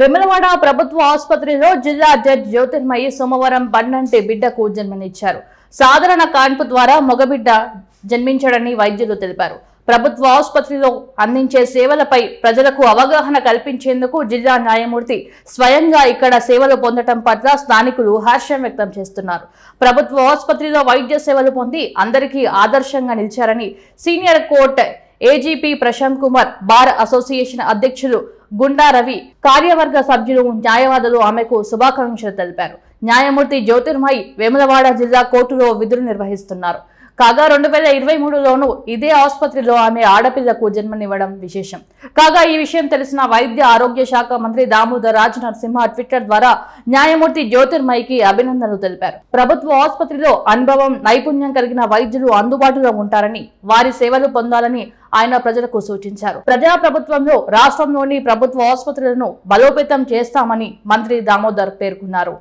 వెములవాడ ప్రభుత్వ ఆసుపత్రిలో జిల్లా జడ్జి జ్యోతిర్మయి సోమవారం బండంటి బిడ్డకు జన్మనిచ్చారు. సాధారణ కాన్పు ద్వారా మగబిడ్డ జన్మించాడని వైద్యులు తెలిపారు. ప్రభుత్వ ఆసుపత్రిలో అందించే సేవలపై ప్రజలకు అవగాహన కల్పించేందుకు జిల్లా న్యాయమూర్తి స్వయంగా ఇక్కడ సేవలు పొందడం పట్ల స్థానికులు హర్షం వ్యక్తం చేస్తున్నారు. ప్రభుత్వ ఆసుపత్రిలో వైద్య సేవలు పొంది అందరికీ ఆదర్శంగా నిలిచారని senior court AGP Prashanth Kumar, bar association అధ్యక్షులు గుండా రవి, కార్యవర్గ సభ్యులు, న్యాయవాదులు ఆమెకు శుభాకాంక్షలు తెలిపారు. న్యాయమూర్తి జ్యోతిర్మయి వేములవాడ జిల్లా కోర్టులో విధులు నిర్వహిస్తున్నారు. కాగా 2023లోనూ ఇదే ఆసుపత్రిలో ఆమె ఆడపిల్లకు జన్మనివ్వడం విశేషం. కాగా ఈ విషయం తెలిసిన వైద్య ఆరోగ్య శాఖ మంత్రి దామోదర్ రాజ్ నరసింహ ట్విట్టర్ ద్వారా న్యాయమూర్తి జ్యోతిర్మయికి అభినందనలు తెలిపారు. ప్రభుత్వ ఆసుపత్రిలో అనుభవం, నైపుణ్యం కలిగిన వైద్యులు అందుబాటులో ఉంటారని, వారి సేవలు పొందాలని ఆయన ప్రజలకు సూచించారు. ప్రజాప్రభుత్వంలో రాష్ట్రంలోని ప్రభుత్వ ఆసుపత్రులను బలోపేతం చేస్తామని మంత్రి దామోదర్ పేర్కొన్నారు.